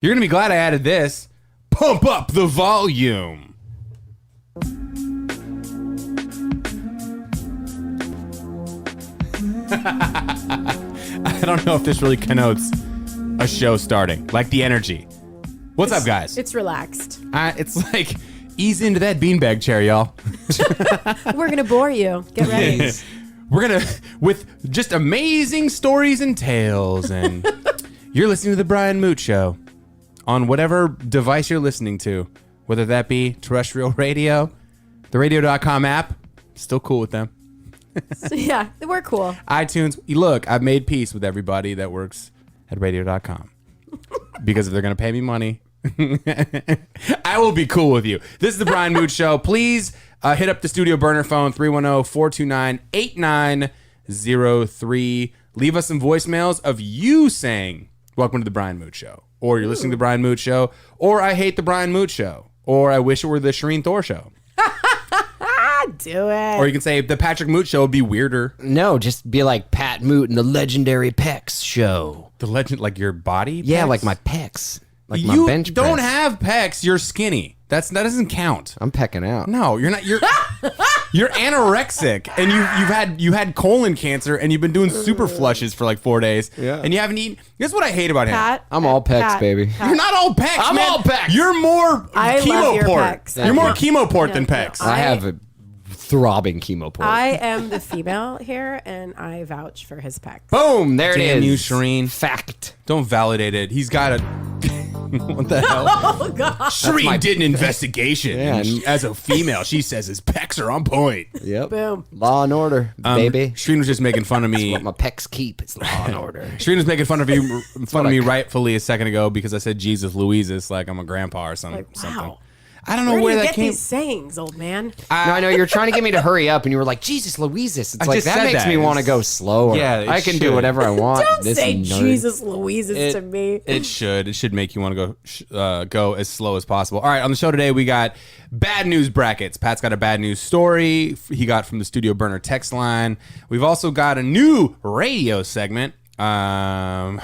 You're going to be glad I added this. Pump up the volume. I don't know if this really connotes a show starting. Like the energy. What's up, guys? It's relaxed. It's like, ease into that beanbag chair, y'all. We're going to bore you. Get ready. We're going to, with just amazing stories and tales. And you're listening to The Brian Moote Show on whatever device you're listening to, whether that be terrestrial radio, the radio.com app. Still cool with them. So, yeah, we're cool. iTunes. Look, I've made peace with everybody that works at radio.com because if they're going to pay me money, I will be cool with you. This is the Brian Moote Show. Please hit up the studio burner phone, 310-429-8903. Leave us some voicemails of you saying, welcome to the Brian Moote Show. Or you're listening to the Brian Moote Show. Or I hate the Brian Moote Show. Or I wish it were the Shireen Thor Show. Do it. Or you can say the Patrick Moote Show would be weirder. No, just be like Pat Moote and the Legendary Pecs Show. The legend, like your body? Yeah, pecs? like my pecs. Like my you bench don't press. have pecs. You're skinny. That doesn't count. I'm pecking out. No, you're not. You're anorexic, and you had colon cancer, and you've been doing super flushes for like 4 days. Yeah. And you haven't eaten. Guess what I hate about him? Pat, I'm all pecs, Pat, baby. Pat. You're not all pecs. I'm man. all pecs. You're more I love your chemo-port. pecs. You're more Yeah. chemo-port than pecs. I have a throbbing chemo port. I am the female here, and I vouch for his pecs. Boom, there it is. Damn you, Shireen. Fact. Don't validate it. He's got a. What the hell? Oh, God. Shireen did an investigation. Yeah, And as a female, she says his pecs are on point. Yep. Boom. Law and order, baby. Shireen was just making fun of me. What my pecs keep. It's law and order. Shireen was making fun of me rightfully a second ago because I said Jesus Louises like I'm a grandpa or something. Like, wow. I don't know Where where do you that get came. these sayings, old man? No, I know you're trying to get me to hurry up, and you were like, Jesus Louises. It's I like, just that said makes that. me want to go slower. Yeah, it I can should. do whatever I want. Don't This say nerd. Jesus Louises to me. It should. It should make you want to go as slow as possible. All right, on the show today we got bad news brackets. Pat's got a bad news story he got from the Studio Burner text line. We've also got a new radio segment. And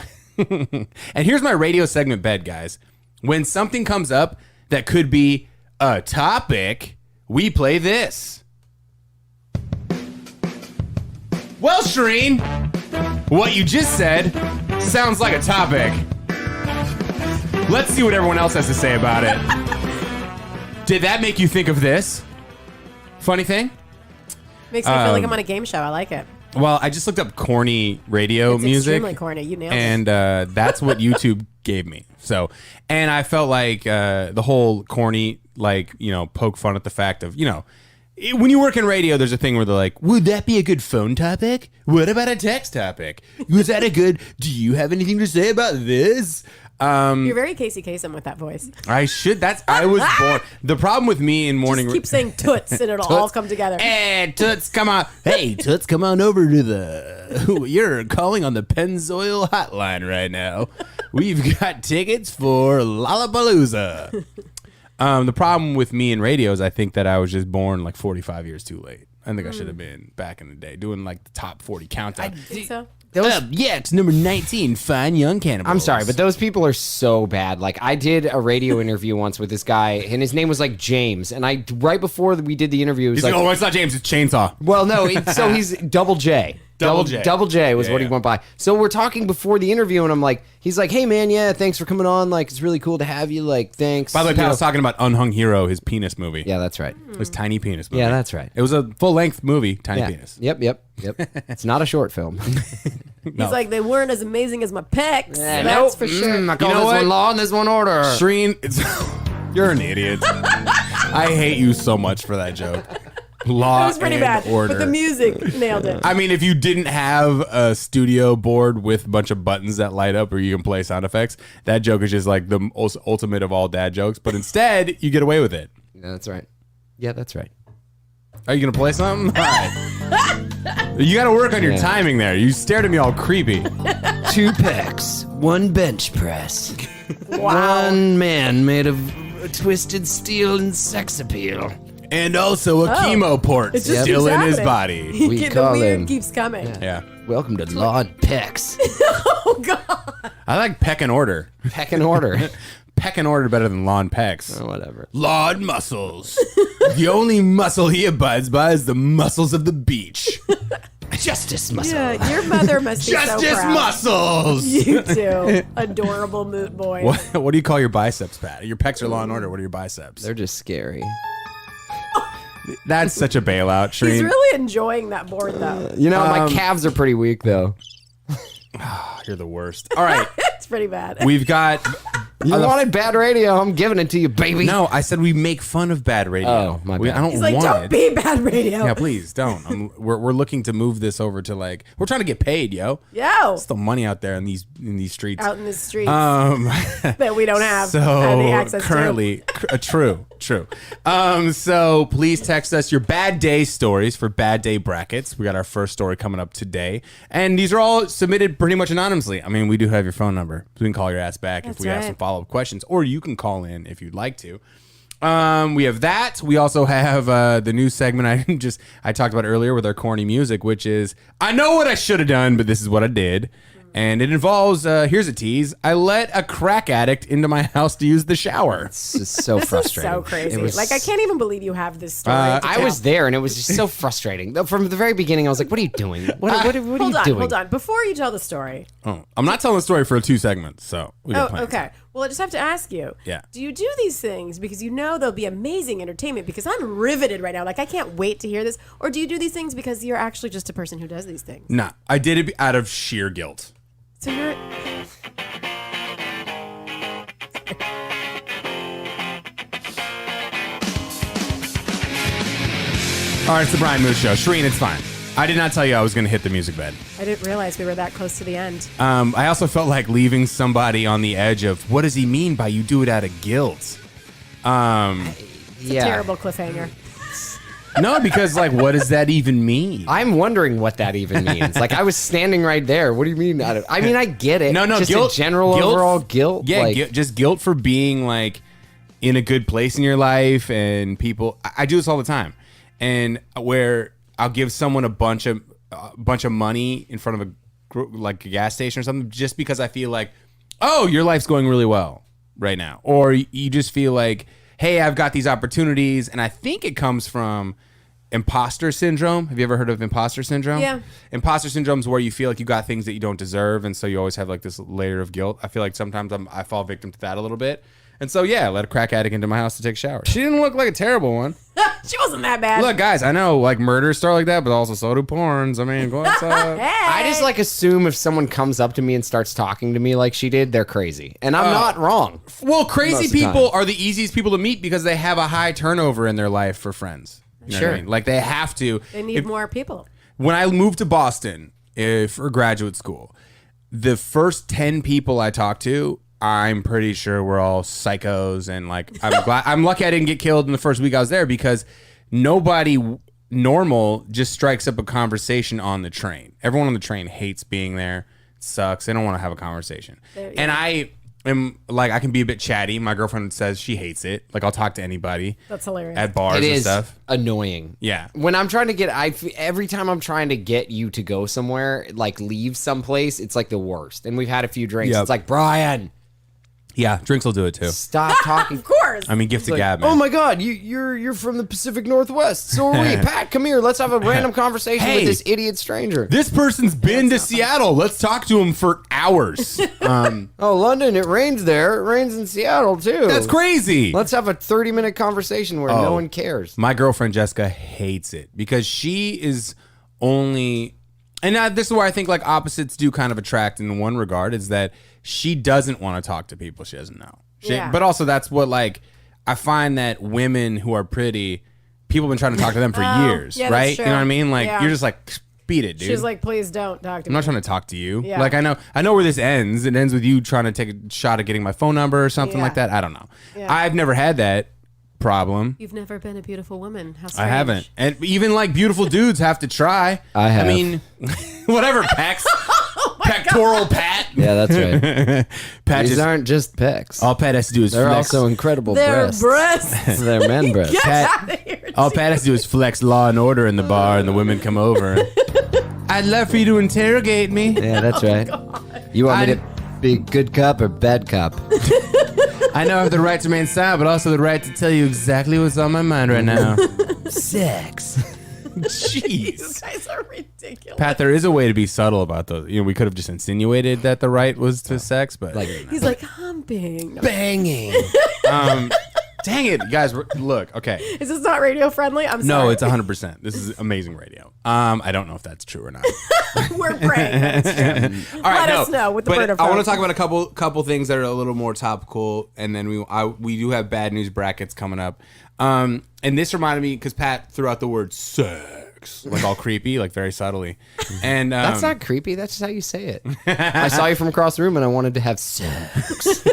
here's my radio segment bed, guys. When something comes up that could be a topic, we play this. Well, Shireen, what you just said sounds like a topic. Let's see what everyone else has to say about it. Did that make you think of this? Funny thing? Makes me feel like I'm on a game show. I like it. Well, I just looked up corny radio It's music. extremely corny. You nailed it. And that's what YouTube gave me. So, and I felt like the whole corny, like, poke fun at the fact of, when you work in radio, there's a thing where they're like, would that be a good phone topic? What about a text topic? Was that do you have anything to say about this? You're very Casey Kasem with that voice. I was born. The problem with me in morning. Just keep saying toots and it'll all come together. Hey, Toots, come on. Hey, Toots, come on over to you're calling on the Pennzoil hotline right now. We've got tickets for Lollapalooza. The problem with me in radio is I think that I was just born like 45 years too late. I think I should have been back in the day doing like the top 40 countdown. Think so? Yeah, it's number 19, Fine Young Cannibals. I'm sorry, but those people are so bad. Like, I did a radio interview once with this guy, and his name was like James. And right before we did the interview, he was He's like, oh, it's not James, it's Chainsaw. well, no, so he's Double J. Double J. Double J was Yeah, what he yeah. went by. So we're talking before the interview, and I'm like, he's like, hey, man, yeah, thanks for coming on. Like, it's really cool to have you. Like, thanks. By the way, You Pat know- was talking about Unhung Hero, his penis movie. Yeah, that's right. His tiny penis movie. Yeah, that's right. It was a full-length movie, tiny Yeah. penis. Yep. It's not a short film. He's like, they weren't as amazing as my pecs. Yeah, That's nope. for sure. I call You know this what? one law and this one order. Shireen, you're an idiot. I hate you so much for that joke. Law It was pretty and bad. order. But the music nailed it. I mean, if you didn't have a studio board with a bunch of buttons that light up where you can play sound effects, that joke is just like the ultimate of all dad jokes. But instead, you get away with it. Yeah, that's right. Yeah, that's right. Are you going to play something? All right. You got to work on your Yeah. timing there. You stared at me all creepy. 2 pecs, 1 bench press. Wow. 1 man made of twisted steel and sex appeal. And also a chemo port It just still keeps in his happening. body. We the call weird him- keeps coming. Yeah. Welcome to Law and Pecs. Oh, God. I like peck and order. Peck and order. Peck and order better than lawn pecs. Oh, whatever. Lawn muscles. The only muscle he abides by is the muscles of the beach. Justice muscle. Yeah, your mother must be so Justice proud. muscles. You too. Adorable Moote boy. What do you call your biceps, Pat? Your pecs are Law and Order. What are your biceps? They're just scary. That's such a bailout, Shreen. He's really enjoying that board, though. You know, my calves are pretty weak, though. You're the worst. All right. It's pretty bad. We've got... You wanted bad radio. I'm giving it to you, baby. No, I said we make fun of bad radio. Oh, my bad. I don't He's like, want don't it. be bad radio. Yeah, please don't. We're looking to move this over to like we're trying to get paid, yo. Yo. Still money out there in these streets. Out in the streets that we don't have so any access currently, true. So please text us your bad day stories for bad day brackets. We got our first story coming up today, and these are all submitted pretty much anonymously. I mean, we do have your phone number, so we can call your ass back if we have right. some follow up questions, or you can call in if you'd like to. We have that. We also have the new segment I talked about earlier with our corny music, which is I know what I should have done, but this is what I did. And it involves, here's a tease, I let a crack addict into my house to use the shower. It's just so This is frustrating. so crazy. It was- Like, I can't even believe you have this story. to I tell. was there, and it was just so frustrating. From the very beginning, I was like, what are you doing? What are you doing? Hold on. Before you tell the story. Oh, I'm not telling the story for 2 segments, so we got Oh, plenty of time. okay. Well, I just have to ask you. Yeah. Do you do these things because you know they'll be amazing entertainment? Because I'm riveted right now. Like, I can't wait to hear this. Or do you do these things because you're actually just a person who does these things? Nah, I did it out of sheer guilt. So you're... All right, it's the Brian Moose Show. Shreen, it's fine. I did not tell you I was going to hit the music bed. I didn't realize we were that close to the end. I also felt like leaving somebody on the edge of what does he mean by you do it out of guilt? It's a terrible cliffhanger. No, because like, what does that even mean? I'm wondering what that even means. Like, I was standing right there. What do you mean? I mean, I get it. No, just guilt. a general overall guilt. Yeah, like, just guilt for being like in a good place in your life, and people. I do this all the time, and where I'll give someone a bunch of money in front of a gas station or something, just because I feel like, oh, your life's going really well right now, or you just feel like, hey, I've got these opportunities, and I think it comes from imposter syndrome. Have you ever heard of imposter syndrome? Yeah. Imposter syndrome is where you feel like you got things that you don't deserve, and so you always have like this layer of guilt. I feel like sometimes I fall victim to that a little bit. And so, yeah, I let a crack addict into my house to take a shower. She didn't look like a terrible one. She wasn't that bad. Look, guys, I know like murders start like that, but also so do porns. I mean, go outside. I just like assume if someone comes up to me and starts talking to me like she did, they're crazy. And I'm not wrong. Well, crazy Most of the people time. are the easiest people to meet because they have a high turnover in their life for friends. You know what I Sure. mean? Like they have to. They need more people. When I moved to Boston for graduate school, the first 10 people I talked to, I'm pretty sure we're all psychos, and like I'm lucky I didn't get killed in the first week I was there because nobody normal just strikes up a conversation on the train. Everyone on the train hates being there. It sucks. They don't want to have a conversation. And I am like, I can be a bit chatty. My girlfriend says she hates it. Like I'll talk to anybody. That's hilarious. At bars It and is stuff. annoying. Yeah. When I'm trying to every time I'm trying to get you to go somewhere, like leave someplace, it's like the worst. And we've had a few drinks. Yep. It's like, Brian, Yeah, drinks will do it too. stop talking. Of course. I mean, gift It's to like, gab, man. oh my God, you're from the Pacific Northwest. So are we. Pat, come here. Let's have a random conversation Hey. with this idiot stranger. This person's been to Seattle. Let's talk to him for hours. Oh, London, it rains there. It rains in Seattle too. That's crazy. Let's have a 30-minute conversation where no one cares. My girlfriend Jessica hates it because she is only, and this is where I think like opposites do kind of attract in one regard, is that she doesn't want to talk to people she doesn't know. Yeah. But also that's what like I find that women who are pretty, people have been trying to talk to them for years, yeah, that's right? You true. know what I mean? Like Yeah. you're just like, beat it, dude. She's like, please don't talk to I'm me. not trying to talk to you. Yeah. Like I know where this ends. It ends with you trying to take a shot at getting my phone number or something Yeah. like that. I don't know. Yeah. I've never had that problem. You've never been a beautiful woman. How I strange. haven't. And even like beautiful dudes have to try. I have. I mean, whatever, Pecs. Pectoral Pat. Yeah, that's right. Pat These just, aren't just pecs. all Pat has to do is They're flex. also incredible Their breasts. breasts. They're men breasts. Get Pat- out of here. all Pat has to do is flex Law and Order in the bar, and the women come over. I'd love for you to interrogate me. Yeah, that's right. You want me to Be a good cop or bad cop? I know I have the right to remain silent, but also the right to tell you exactly what's on my mind right now. Sex. You Jeez. guys are ridiculous. Pat, there is a way to be subtle about those. You know, we could have just insinuated that the right was to sex, but He's like humping. No. Banging. dang it, guys. Look, okay. Is this not radio friendly? I'm sorry. No, it's 100%. This is amazing radio. I don't know if that's true or not. We're praying that it's true. All right, Let us know with the but bird of I want hope. to talk about a couple things that are a little more topical, and then we do have bad news brackets coming up. And this reminded me because Pat threw out the word sex, like all creepy, like very subtly. And That's not creepy. That's just how you say it. I saw you from across the room and I wanted to have sex.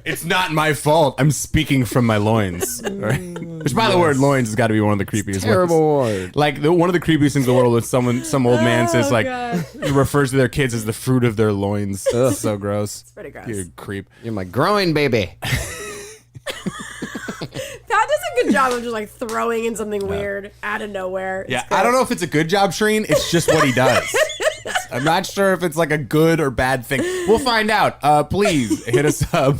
It's not my fault. I'm speaking from my loins. Right? Which, by the word, loins has got to be one of the creepiest. Terrible ones. word. Like one of the creepiest things in the world is some old man says like God. refers to their kids as the fruit of their loins. Ugh. So gross. It's pretty gross. You creep. You're my groin baby. Pat does a good job of just like throwing in something weird out of nowhere. Yeah, I don't know if it's a good job, Shreen. It's just what he does. I'm not sure if it's like a good or bad thing. We'll find out. Please hit us up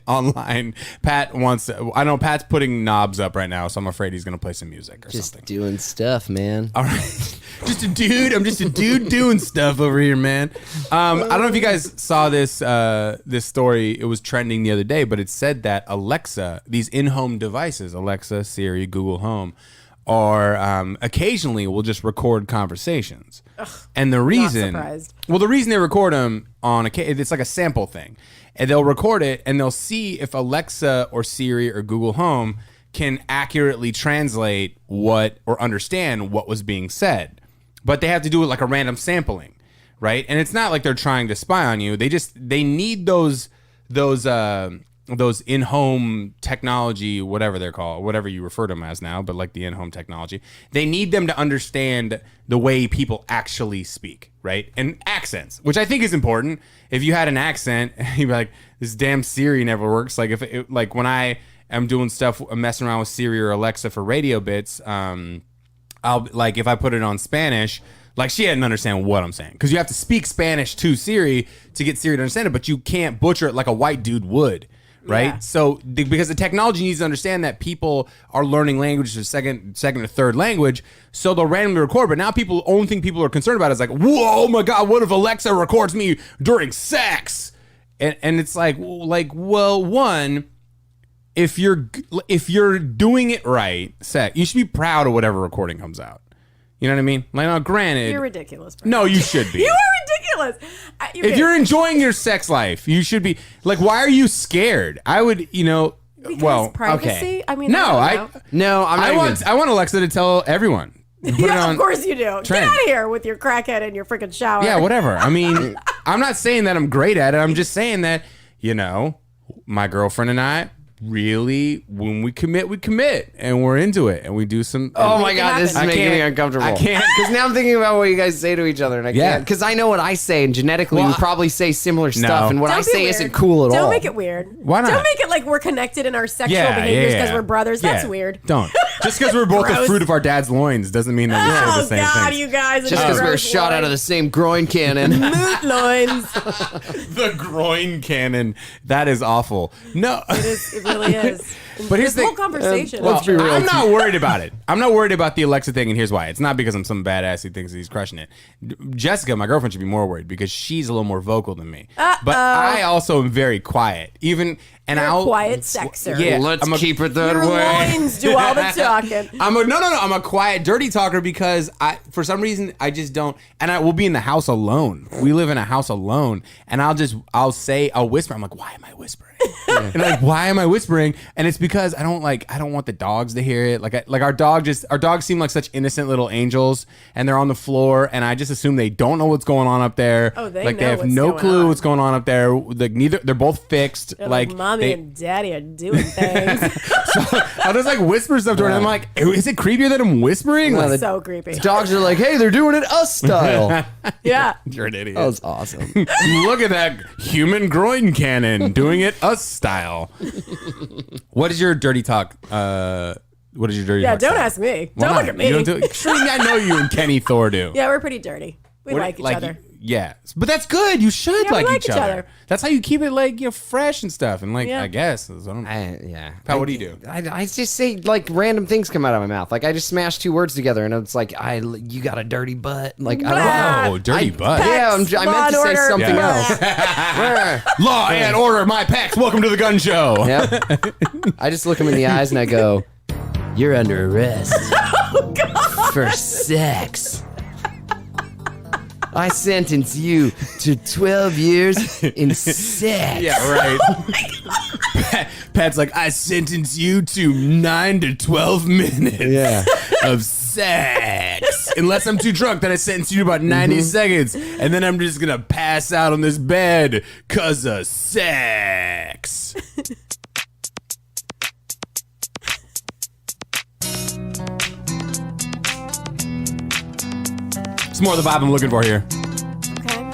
online. Pat wants to, I know Pat's putting knobs up right now, so I'm afraid he's going to play some music or Just something. doing stuff, man. All right. Just a dude. I'm just a dude doing stuff over here, man. I don't know if you guys saw this this story. It was trending the other day, but it said that Alexa, these in-home devices, Alexa, Siri, Google Home, are occasionally will just record conversations. And the reason, surprised. well, the reason they record them on it's like a sample thing, and they'll record it and they'll see if Alexa or Siri or Google Home can accurately translate what or understand what was being said. But they have to do it like a random sampling, right? And it's not like they're trying to spy on you. They need those in-home technology, whatever they're called, whatever you refer to them as now, but like the in-home technology. They need them to understand the way people actually speak, right? And accents, which I think is important. If you had an accent, you'd be like, this damn Siri never works. Like like when I am doing stuff, I'm messing around with Siri or Alexa for radio bits, I'll like if I put it on Spanish, like she didn't understand what I'm saying because you have to speak Spanish to Siri to get Siri to understand it, but you can't butcher it like a white dude would, right? Yeah. So because the technology needs to understand that people are learning language as second or third language, so they'll randomly record. But now only thing people are concerned about is like, whoa, oh my God, what if Alexa records me during sex? And it's like, well, one. If you're doing it right, you should be proud of whatever recording comes out. You know what I mean? Like, now, granted, You're ridiculous, bro. no, you should be. You are ridiculous. If you're enjoying your sex life, you should be like. Why are you scared? I would, because privacy. okay. I mean, No, I don't know. No, I'm not I want Alexa to tell everyone. Put it Yeah, on of course you do. Get trend. out of here with your crackhead and your freaking shower. Yeah, whatever. I mean, I'm not saying that I'm great at it. I'm just saying that my girlfriend and I. Really, when we commit, and we're into it, and we do some. Oh my God, this is I making me can't- uncomfortable. I can't. Because now I'm thinking about what you guys say to each other, and I Yeah. can't. Because I know what I say, and genetically Well, we probably say similar stuff, and what Don't I be say weird. isn't cool at all. Don't make it weird. Why not? Don't make it like we're connected in our sexual Yeah, behaviors because yeah. we're brothers. That's Yeah. weird. Don't. Just because we're both the Gross. fruit of our dad's loins doesn't mean that we say the Oh same God, things. you guys! Just because we were shot out of the same groin cannon. Moote loins. The groin cannon. That is awful. No. It really is. But here's this the whole conversation. let's be real. I'm not worried about it. I'm not worried about the Alexa thing, and here's why. It's not because I'm some badass who thinks he's crushing it. Jessica, my girlfriend, should be more worried because she's a little more vocal than me. But I also am very quiet. You're a quiet sexer. Yeah, Let's keep it that Your way. loins do all the talking. I'm a quiet, dirty talker because for some reason, I just don't. And I will be in the house alone. We live in a house alone, and I'll whisper. I'm like, why am I whispering? And like, why am I whispering? And it's because I don't want the dogs to hear it. Our dogs seem like such innocent little angels, and they're on the floor, and I just assume they don't know what's going on up there. Oh, they like they know have what's no going clue on. what's going on up there. Like they're both fixed. They're like mommy and daddy are doing things. I'll just like whisper stuff to her, and I'm like, is it creepier that I'm whispering? Like, So creepy. Dogs are like, hey, they're doing it us style. Yeah. you're an idiot. That was awesome. Look at that human groin cannon doing it us style. What is your dirty talk? What is your dirty Yeah, talk? don't style? ask me. Why Don't not? look at me. You don't do it. Sure, I know you and Kenny Thor do. Yeah, we're pretty dirty. We What- like each other. Yeah, but that's good. You should Yeah, we like like each each other. other. That's how you keep it like fresh and stuff. And like Yeah. I guess. Yeah. Pat, what do you do? I just say like random things come out of my mouth. Like I just smash two words together, and it's like you got a dirty butt. Like I don't know. Oh, dirty butt. Yeah, I meant to say order. something Yeah. else. Law and order, my pecs. Welcome to the gun show. Yep. I just look him in the eyes and I go, "You're under arrest for sex. I sentence you to 12 years in sex." Yeah, right. Pat's like, I sentence you to 9 to 12 minutes Yeah. of sex. Unless I'm too drunk, then I sentence you to about 90 seconds. And then I'm just going to pass out on this bed because of sex. It's more the vibe I'm looking for here. Okay. I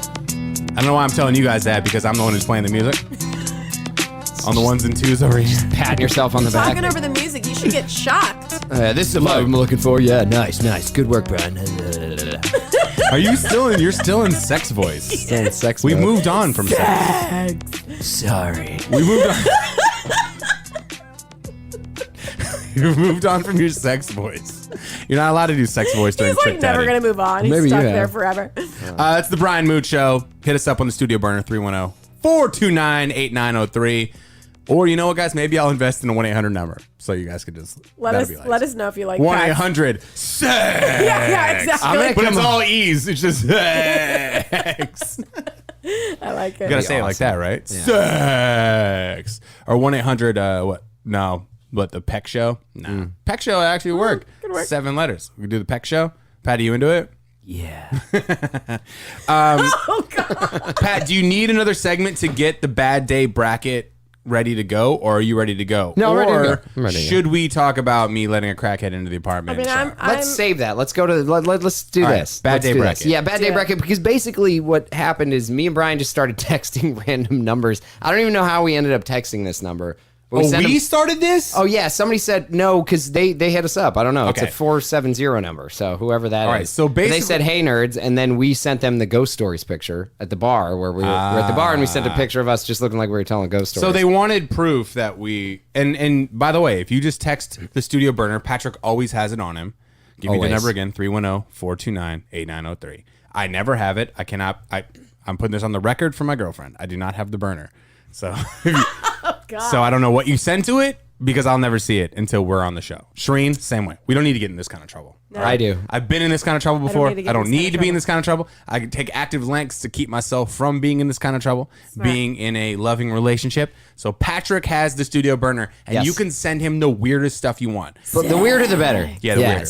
don't know why I'm telling you guys that because I'm the one who's playing the music. On the ones and twos over here. Patting yourself on the back. Talking over the music, you should get shocked. This is the vibe I'm looking for. Yeah, nice. Good work, Brian. Are you still in? You're still in sex voice. Still in sex We mode. moved on from sex. Sorry. We moved on. You moved on from your sex voice. You're not allowed to do sex voice during He's Trick like never Daddy. gonna move on. He's Maybe stuck you there have. forever. It's the Brian Moote Show. Hit us up on the studio burner 310-429-8903. Or you know what, guys? Maybe I'll invest in a 1-800 number so you guys could just Let us know if you like 1-800 sex. Yeah, exactly. But it's all E's. It's just sex. I like it. You gotta say it like that, right? Sex. Or 1-800 what? No. What, the Peck Show? No. Peck Show actually work. could work. 7 letters. We could do the Peck Show. Pat, are you into it? Yeah. Oh God. Pat, do you need another segment to get the bad day bracket ready to go, or are you ready to go? No, I'm or ready to go. I'm ready to go. should we talk about me letting a crackhead into the apartment? I mean, and shower? Let's save that. Let's go to let's do All right, this. bad Let's day do bracket. this. Yeah, bad day it. bracket. Because basically, what happened is me and Brian just started texting random numbers. I don't even know how we ended up texting this number. But sent we him- started this? Oh yeah, somebody said no because they hit us up. I don't know. Okay. It's a 470 number. So whoever that is. All right, so But they basically- said, "Hey nerds," and then we sent them the ghost stories picture at the bar where we were at the bar, and we sent a picture of us just looking like we were telling ghost stories. So they wanted proof that we and by the way, if you just text the studio burner, Patrick always has it on him. Give me the Always. number again, 310-429-8903. I never have it. I cannot I'm putting this on the record for my girlfriend. I do not have the burner. So So I don't know what you sent to it because I'll never see it until we're on the show. Shereen, same way. We don't need to get in this kind of trouble. No. I do. I've been in this kind of trouble before. need to I get don't in this need kind to of be in this kind of trouble. I can take active lengths to keep myself from being in this kind of trouble, being in a loving relationship. So Patrick has the studio burner, and Yes. you can send him the weirdest stuff you want. But the weirder the better. Yeah, the weirder.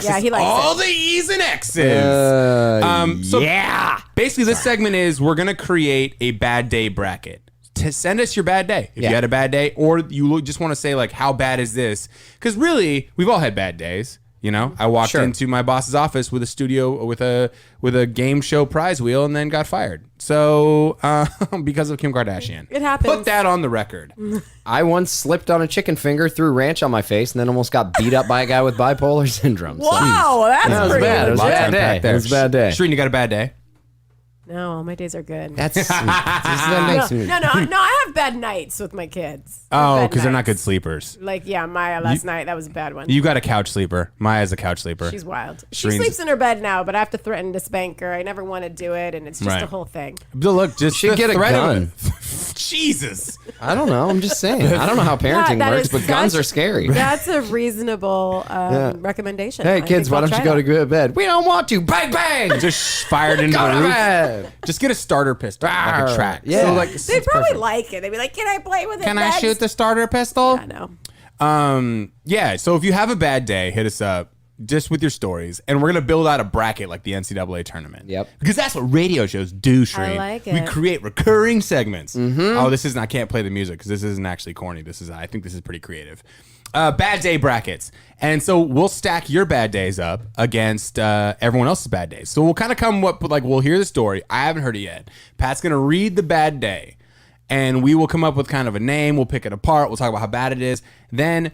Yeah, he likes all it. the E's and X's. So yeah. basically, this segment is we're gonna create a bad day bracket. To send us your bad day if you Yeah. had a bad day, or you just want to say like, how bad is this? Because really, we've all had bad days. You know, I walked Sure. into my boss's office with a studio with a game show prize wheel and then got fired. So because of Kim Kardashian, It happens. Put that on the record. I once slipped on a chicken finger, threw ranch on my face, and then almost got beat up by a guy with bipolar syndrome. So- Wow, that's That was pretty bad. It was a Lots bad to day. unpack there. It was a bad day. Shereen, you got a bad day? No, all my days are good. That makes me. No, I have bad nights with my kids. I have Oh, bad because they're not good nights. sleepers. Like, yeah, Maya last night, that was a bad one. You got a couch sleeper. Maya's a couch sleeper. She's wild. She Shereen's- sleeps in her bed now, but I have to threaten to spank her. I never want to do it, and it's just Right. a whole thing. But look, just Should the get a threat of gun. it. Jesus. I don't know. I'm just saying. I don't know how parenting that works, is but guns such- are scary. That's a reasonable recommendation. Hey I kids, think why we'll don't you try go it. to bed? We don't want to. Bang bang. Just fired into Go the to roof. bed. Just get a starter pistol, like a track. Yeah. So like, They'd probably like it. They'd be like, "Can I play with it?" can I next?" shoot the starter pistol? I know. Yeah. So if you have a bad day, hit us up just with your stories, and we're gonna build out a bracket like the NCAA tournament. Yep. Because that's what radio shows do, Shereen. like We it. create recurring segments. Oh, this isn't. I can't play the music because this isn't actually corny. I think this is pretty creative. Bad day brackets, and so we'll stack your bad days up against everyone else's bad days. So we'll kind of come up with like we'll hear the story. I haven't heard it yet. Pat's gonna read the bad day, and we will come up with kind of a name. We'll pick it apart. We'll talk about how bad it is. Then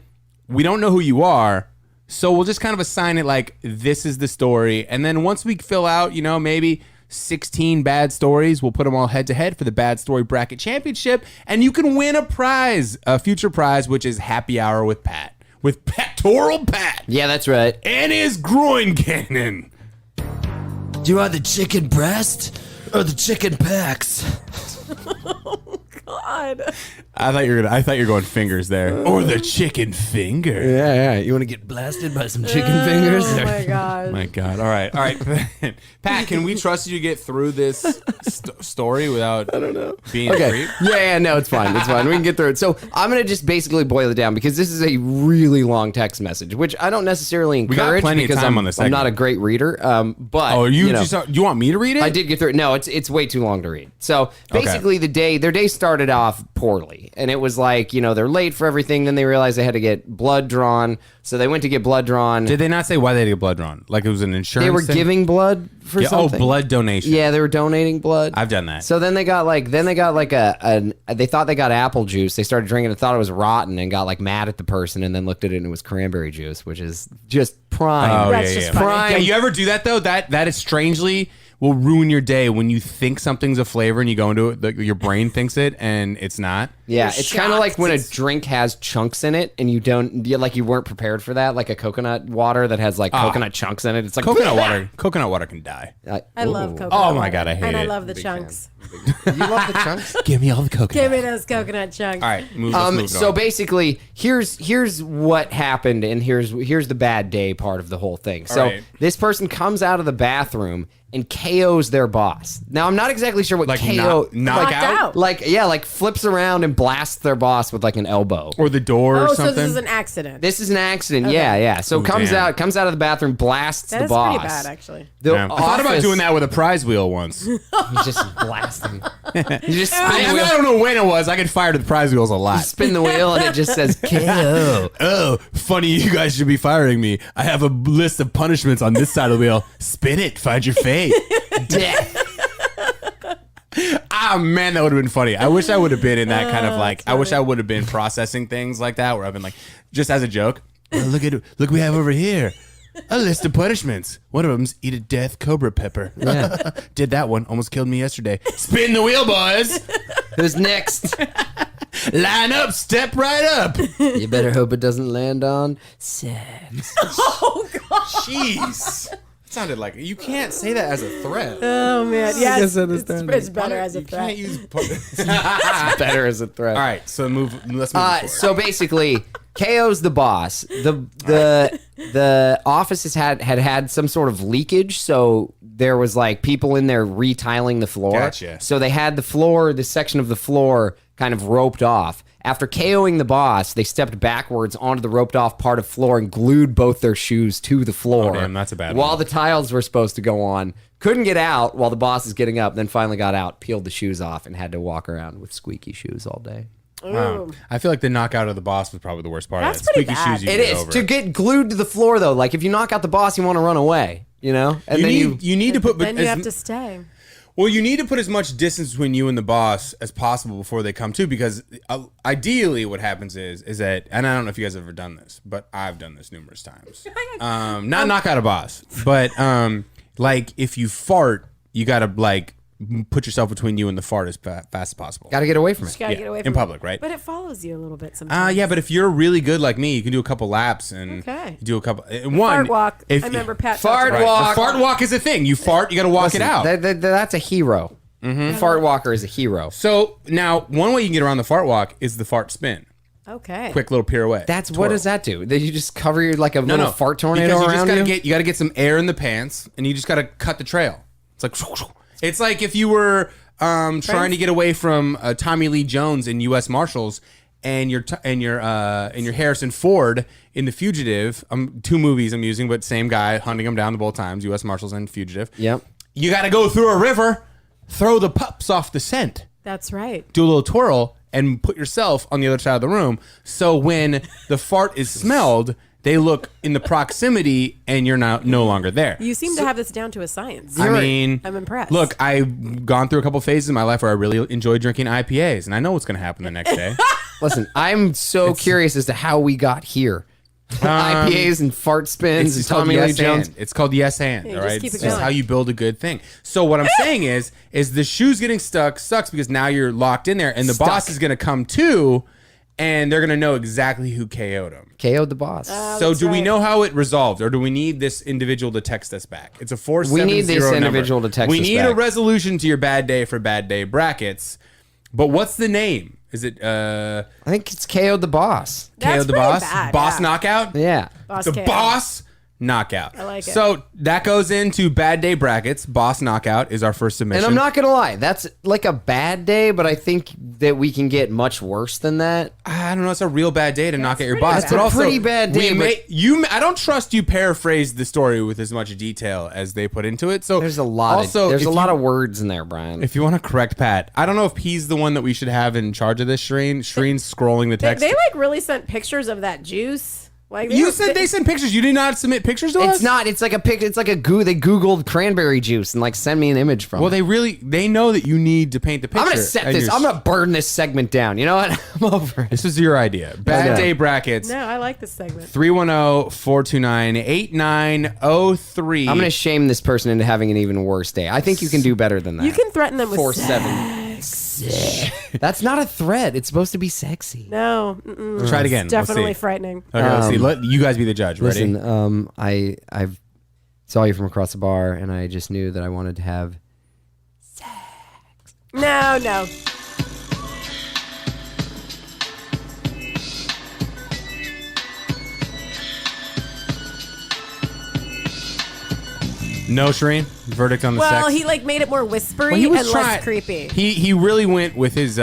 we don't know who you are, so we'll just kind of assign it like this is the story. And then once we fill out, maybe 16 bad stories. We'll put them all head to head for the Bad Story Bracket Championship, and you can win a prize, a future prize, which is Happy Hour with Pat. With Pectoral Pat. Yeah, that's right. And his groin cannon. Do you want the chicken breast or the chicken pecs? God. I thought you were going fingers there. Or the chicken finger. Yeah. You want to get blasted by some chicken fingers? Oh my God. My God. All right. Pat, can we trust you to get through this story without being a Okay. creep? Yeah, no, it's fine. It's fine. We can get through it. So I'm going to just basically boil it down because this is a really long text message, which I don't necessarily We got encourage plenty of because time on this I'm segment. not a great reader. But Oh, you know, you want me to read it? I did get through it. No, it's way too long to read. So basically their day started off poorly. And it was like, they're late for everything. Then they realized they had to get blood drawn. So they went to get blood drawn. Did they not say why they had to get blood drawn? Like it was an insurance They were thing? giving blood for something. Oh, blood donation. Yeah, they were donating blood. I've done that. So then they got like they thought they got apple juice. They started drinking it, thought it was rotten, and got like mad at the person, and then looked at it and it was cranberry juice, which is just prime. Oh, That's yeah, just yeah. funny. Yeah, you ever do that though? That is strangely will ruin your day when you think something's a flavor and you go into it, your brain thinks it and it's not. Yeah, You're it's kind of like shocked. when a drink has chunks in it and you weren't prepared for that, like a coconut water that has like coconut chunks in it. It's like Coconut water can die. I love coconut Oh my water. God, I hate and it. I love the Big chunks. You love the chunks? Give me all the coconut. Give me those coconut chunks. All right, let's move So on. basically, here's what happened, and here's the bad day part of the whole thing. So right. this person comes out of the bathroom and KOs their boss. Now I'm not exactly sure what Like KO knock Knocked out? out. like flips around and blasts their boss with like an elbow. Or the door or Oh, something. so this is an accident. This is an accident. Yeah. So Ooh, comes damn. out of the bathroom, blasts That the is boss. pretty bad, actually. The Yeah. I thought about office- doing that with a prize wheel once. You just blast him. You just spin I the wheel. don't know when it was. I get fired with prize wheels a lot. Spin the wheel and it just says KO. Oh, funny you guys should be firing me. I have a list of punishments on this side of the wheel. Spin it, find your fate. Death. Ah, man, that would have been funny. I wish I would have been in that kind of like, that's I wish funny. I would have been processing things like that where I've been like, just as a joke. Oh, look we have over here. A list of punishments. One of them's eat a death cobra pepper. Yeah. Did that one. Almost killed me yesterday. Spin the wheel, boys. Who's next? Line up. Step right up. You better hope it doesn't land on sex. Oh, God. Jeez. Sounded like you can't say that as a threat. Oh, man. Yeah, guess it's understand. better as a You threat. can't use. It's better as a threat. All right, so let's move forward. So basically, KO's the boss. The office had some sort of leakage, so there was like people in there retiling the floor. Gotcha. So they had this section of the floor kind of roped off. After KOing the boss, they stepped backwards onto the roped off part of floor and glued both their shoes to the floor. Oh, damn, that's a bad While one. the tiles were supposed to go on. Couldn't get out while the boss is getting up, then finally got out, peeled the shoes off, and had to walk around with squeaky shoes all day. Wow. I feel like the knockout of the boss was probably the worst part That's of that. pretty Squeaky bad. shoes you It get is. over. To get glued to the floor, though, like if you knock out the boss, you want to run away, And you need to put Then you have to stay. well, you need to put as much distance between you and the boss as possible before they come to, because ideally what happens is that, and I don't know if you guys have ever done this, but I've done this numerous times. Not knock out a boss, but like if you fart, you gotta like put yourself between you and the fart as fast as possible. got to get away from Just it. gotta Yeah, get away in from public, it. right? But it follows you a little bit sometimes. Yeah, but if you're really good like me, you can do a couple laps and Okay. do a couple. Fart walk. I remember Pat Fart talked about walk. The fart walk is a thing. You fart, you got to walk it out. That's a hero. Fart walker is a hero. So now, one way you can get around the fart walk is the fart spin. it. Okay. Quick little pirouette. What does that do? That you just cover your like a little fart tornado because around you? You got to get some air in the pants, and you just got to cut the trail. It's like if you were trying to get away from Tommy Lee Jones in U.S. Marshals, and you're Harrison Ford in The Fugitive. Two movies I'm using, but same guy hunting him down both times. U.S. Marshals and Fugitive. Yep. You got to go through a river, throw the pups off the scent, That's right. do a little twirl, and put yourself on the other side of the room. So when the fart is smelled, they look in the proximity, and you're no longer there. You seem to have this down to a science. I mean, I'm impressed. Look, I've gone through a couple phases in my life where I really enjoy drinking IPAs, and I know what's going to happen the next day. Listen, I'm so curious as to how we got here. IPAs and fart spins. It's And called Tommy Lee yes Jones. and. It's called yes and. Yeah, All just right, keep it it's just going. how you build a good thing. So what I'm saying is the shoes getting stuck sucks because now you're locked in there, and the boss is gonna come too, and they're gonna know exactly who KO'd him. KO'd the boss. So that's do we right. know how it resolved, or do we need this individual to text us back? It's a 470 We need this number. individual to text We us need a back. resolution to your bad day for bad day brackets. But what's the name? Is it I think it's KO'd the boss. That's KO the pretty boss? bad, Boss yeah. knockout? Yeah. Boss The KO. boss knockout. I like it. So that goes into bad day brackets. Boss knockout is our first submission. And I'm not going to lie. That's like a bad day, but I think that we can get much worse than that. I don't know. It's a real bad day to knock out your pretty boss. bad. But That's a also, pretty bad day, we but- I don't trust you paraphrased the story with as much detail as they put into it. So There's a lot also, there's if a lot you- of words in there, Brian. If you want to correct Pat, I don't know if he's the one that we should have in charge of this, Shreen. Shreen's scrolling the They, text. they like really sent pictures of that juice. Like You said they sent pictures. You did not submit pictures to us? It's not. It's like a pic. It's like a goo. They Googled cranberry juice and like send me an image from. Well, it. they know that you need to paint the picture. I'm gonna set and this. you're- I'm gonna burn this segment down. You know what? I'm over it. This was your idea. Bad Okay. day brackets. No, I like this segment. 310-429-8903. I'm gonna shame this person into having an even worse day. I think you can do better than that. You can threaten them with 4-7. That's not a threat. It's supposed to be sexy. No, Try it again. definitely Let's see. frightening. Okay, let's see. Let you guys be the judge. Ready? Listen, I saw you from across the bar, and I just knew that I wanted to have. No. No, Shreen. Verdict on the Well, sex. he like made it more whispery Well, he was and trying- less creepy. He really went with his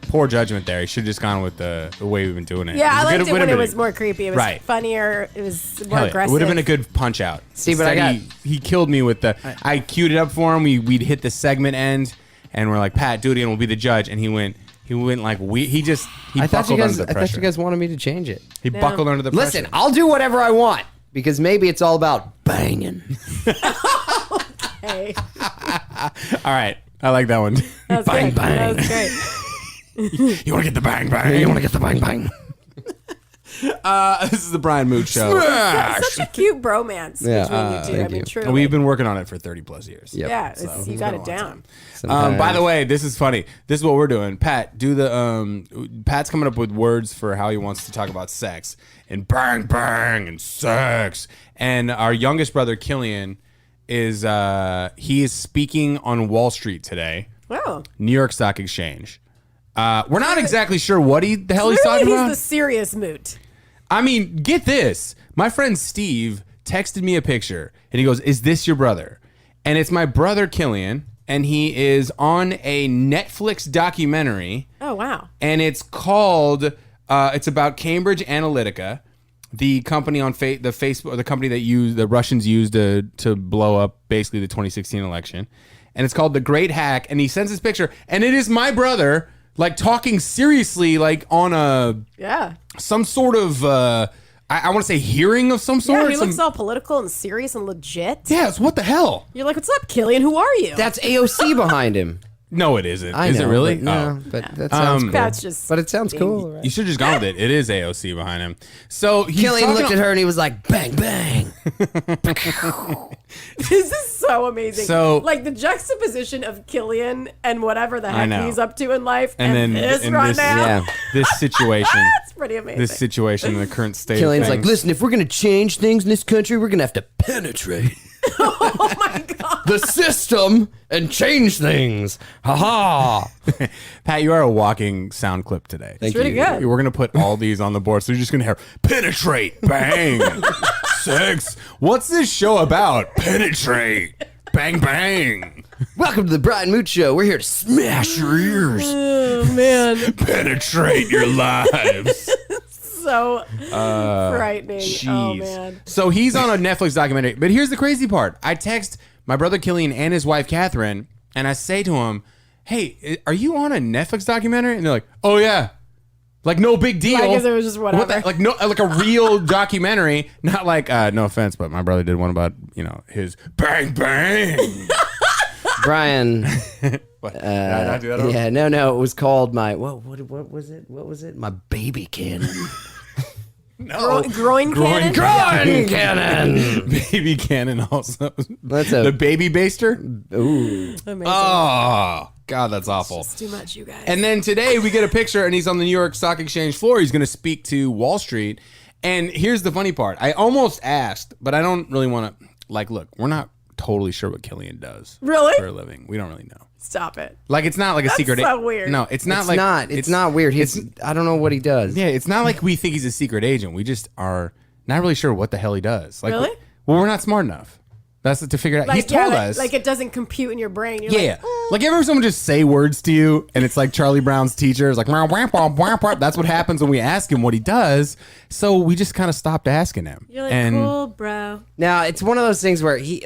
poor judgment there. He should have just gone with the way we've been doing it. Yeah, I It liked would've it when it been- was more creepy. It was Right. funnier. It was more Hell yeah. aggressive. It would have been a good punch out. See, but I Instead, he killed me with the. I queued it up for him. We'd hit the segment end, and we're like, Pat, do it again. We'll be the judge. And he went like he I thought you buckled guys. under the I pressure. thought you guys wanted me to change it. He buckled under the pressure. Listen, I'll do whatever I want because maybe it's all about banging. Hey, All right, I like that one. that was Bang, good. bang. That was great. You want to get the bang bang? You want to get the bang bang? This is the Brian Moote Show. Such a cute bromance Yeah, between you two. I thank mean, you. truly. We've been working on it for 30 plus years. Yep. Yeah, So, you got it down. By the way, this is funny. This is what we're doing. Pat, do the Pat's coming up with words for how he wants to talk about sex and bang bang and sex. And our youngest brother Killian is he is speaking on Wall Street today, Wow. New York Stock Exchange. We're not exactly sure what the hell he's Clearly, talking he's about. the serious moot. I mean, get this. My friend Steve texted me a picture and he goes, "Is this your brother?" And it's my brother Killian, and he is on a Netflix documentary, Oh wow. and it's called it's about Cambridge Analytica, the company on the Facebook, the company that the Russians used to blow up basically the 2016 election. And it's called The Great Hack, and he sends this picture, and it is my brother like talking seriously like on some sort of I want to say hearing of some sort. Yeah, he looks all political and serious and legit. Yes, what the hell? You're like, what's up, Killian? Who are you? That's AOC behind him. No, it isn't. I Is know, it really? But no, Oh. but that sounds cool. That's just. But it sounds cool. Right? You should have just gone with it. It is AOC behind him. So he's Killian talking looked at her and he was like, "Bang bang." This is so amazing. So- like the juxtaposition of Killian and whatever the heck know. he's up to in life, and then this in right this, now. Yeah. this situation, It's pretty amazing. this situation in the current state. Killian's of like, things. "Listen, if we're gonna change things in this country, we're gonna have to penetrate oh my god. the system and change things." Ha ha. Pat, you are a walking sound clip today. Thank pretty you. good. We're gonna put all these on the board, so you're just gonna hear penetrate, bang, sex. What's this show about? Penetrate, bang, bang. Welcome to the Brian Moote Show. We're here to smash your ears. Oh man, Penetrate your lives. so frightening. Jeez. Oh man. So he's on a Netflix documentary. But here's the crazy part. I text my brother Killian and his wife Catherine, and I say to him, "Hey, are you on a Netflix documentary?" And they're like, "Oh yeah." Like no big deal. Like, as it was just whatever. Like no, like a real documentary. Not like no offense, but my brother did one about his bang bang. Brian. What? Did I not do that at all? Yeah, no. It was called my what was it? What was it? My baby cannon. No. Groin cannon? Groin cannon. Baby cannon also. That's The baby baster? Ooh. Amazing. Oh, God, that's awful. It's too much, you guys. And then today we get a picture and he's on the New York Stock Exchange floor. He's going to speak to Wall Street. And here's the funny part. I almost asked, but I don't really want to, like, look, we're not totally sure what Killian does Really? for a living. We don't really know. Stop it. Like, it's not like a secret. so weird. No, it's not It's not weird. I don't know what he does. Yeah, it's not like we think he's a secret agent. We just are not really sure what the hell he does. Like, Really? Well, we're not smart enough. That's to figure it out. He's told us. Like it doesn't compute in your brain. You're Yeah. Like, ever someone just say words to you and it's like Charlie Brown's teacher is like, "Wah, wah, wah, wah, wah." That's what happens when we ask him what he does. So we just kind of stopped asking him. You're like, and cool, bro. Now, it's one of those things where he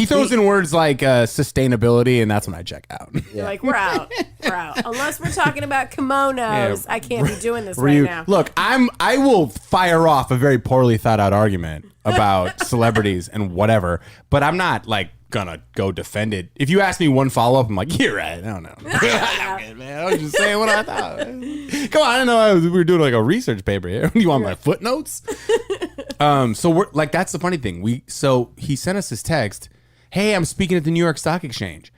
throws in words like sustainability, and that's when I check out. You're like, we're out. We're out. Unless we're talking about kimonos, Yeah. I can't be doing this Were right you- now. Look, I will fire off a very poorly thought out argument about celebrities and whatever, but I'm not like gonna go defend it. If you ask me one follow up, I'm like, you're right. I don't know. I'm good, man. I was just saying what I thought. Come on, I didn't know we were doing like a research paper here. You want my footnotes? So we're like, that's the funny thing. So he sent us this text. Hey, I'm speaking at the New York Stock Exchange.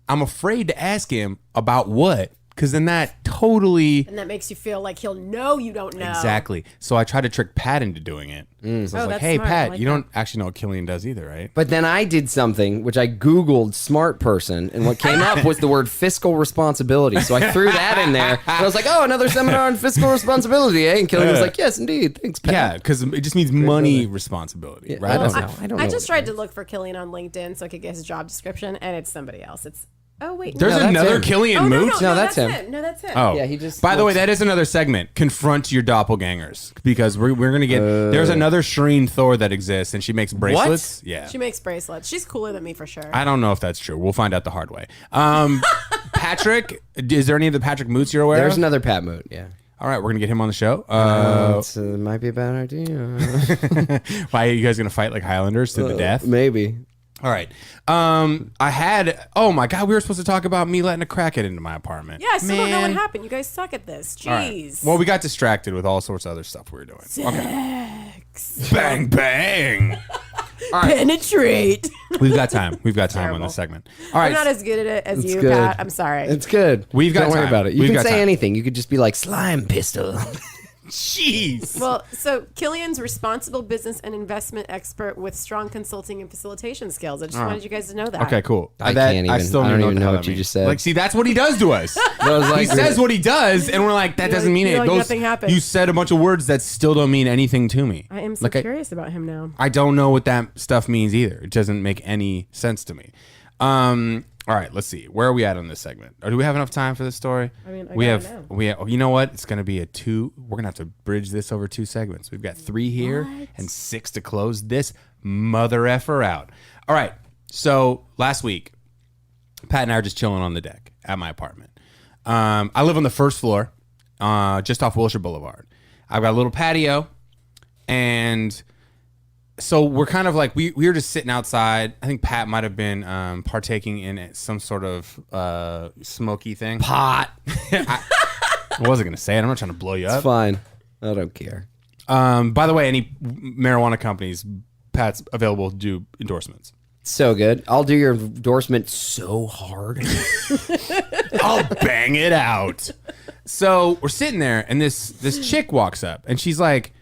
I'm afraid to ask him about what, because then that totally... And that makes you feel like he'll know you don't know. Exactly. So I tried to trick Pat into doing it. So I was like, that's hey, smart. I Pat, like you that. don't actually know what Killian does either, right? But then I did something, which I Googled smart person, and what came up was the word fiscal responsibility. So I threw that in there, and I was like, oh, another seminar on fiscal responsibility, eh? And Killian was like, yes, indeed. Thanks, Pat. Yeah, because it just means money responsibility, right? I don't That's- know. I don't know. I just tried to look for Killian on LinkedIn so I could get his job description, and it's somebody else. It's wait, There's No, that's another him. Killian oh, no, Moote? no, that's that's him. No, that's him. Oh, Yeah, he just By the way, looks- that is another segment. Confront your doppelgangers, because we're gonna get. There's another Shireen Thor that exists, and she makes bracelets. Yeah, She makes bracelets. She's cooler than me for sure. I don't know if that's true. We'll find out the hard way. Patrick, is there any of the Patrick Moots you're aware There's of? another Pat Moot, yeah. All right, we're gonna get him on the show. It might be a bad idea. Why are you guys gonna fight like Highlanders to the death? Maybe. All right. I had. Oh my God, we were supposed to talk about me letting a crackhead into my apartment. yeah, I still don't know what Man. happened. You guys suck at this. All right. Jeez. Well, we got distracted with all sorts of other stuff we were doing. Okay. Bang bang. Penetrate. We've got time. We've got time on Terrible. this segment. All right. I'm not as good at it as you, good. Pat. I'm sorry. It's good. We've got Don't worry time. about it. You We've can got say time. anything. You could just be like, slime pistol. Jeez. Well, so Killian's responsible business and investment expert with strong consulting and facilitation skills. I just wanted you guys to know that. Okay, cool. I can't even. I don't even know what you just said. Like, see, that's what he does to us. was like- he says what he does, and we're like, that doesn't mean you're it. like, nothing happened. You said a bunch of words that still don't mean anything to me. I am so Like, curious about him now. I don't know what that stuff means either. It doesn't make any sense to me. All right, let's see. Where are we at on this segment? Or do we have enough time for this story? I mean, I we gotta have. know. We have. You know what? It's going to be a two. We're going to have to bridge this over 2 segments. We've got 3 here and 6 to close this mother effer out. All right. So last week, Pat and I are just chilling on the deck at my apartment. I live on the first floor, just off Wilshire Boulevard. I've got a little patio, and so we're kind of like we were just sitting outside. I think Pat might have been partaking in some sort of smoky thing. Pot. I wasn't gonna say it. I'm not trying to blow you It's up. fine. I don't care. By the way, any marijuana companies, Pat's available to do endorsements. So good. I'll do your endorsement so hard. I'll bang it out. So we're sitting there, and this chick walks up, and she's like,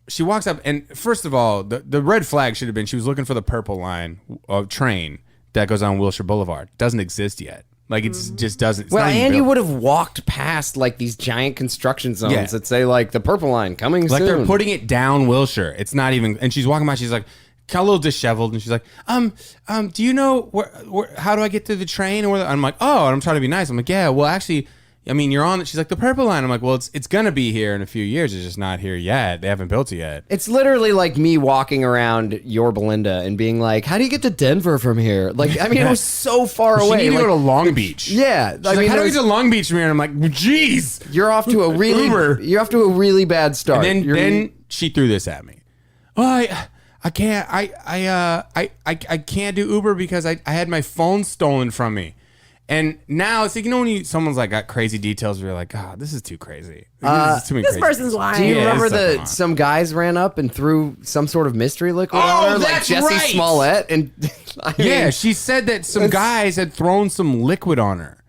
she walks up, and first of all, the red flag should have been she was looking for the purple line of train that goes on Wilshire Boulevard. Doesn't exist yet. Like it's just doesn't. It's Well, not even and you built. would have walked past like these giant construction zones Yeah. that say like the purple line coming Like soon. they're putting it down Wilshire. It's not even. And she's walking by. She's like, kind of a little disheveled, and she's like, do you know where how do I get to the train? Or I'm like, oh, and I'm trying to be nice. I'm like, yeah, well, actually, I mean, you're on. She's like, the purple line. I'm like, well, it's gonna be here in a few years. It's just not here yet. They haven't built it yet. It's literally like me walking around your Belinda and being like, "How do you get to Denver from here?" Like, I mean, it was so far She away. needed to Like, go to Long Beach. yeah, She's like, how do we there's- get to Long Beach from here? And I'm like, jeez. You're off to a really, Uber. you're off to a really bad start. And You're- then she threw this at me. Oh, I can't. I can't do Uber because I had my phone stolen from me. And now it's like, when someone's like got crazy details, where you're like, God, this is too crazy. This is too many This crazy person's details. lying. Do you Yeah, remember it's like, some guys ran up and threw some sort of mystery liquid on her, like that's Jesse right. Smollett? And I Yeah, mean, she said that some guys had thrown some liquid on her.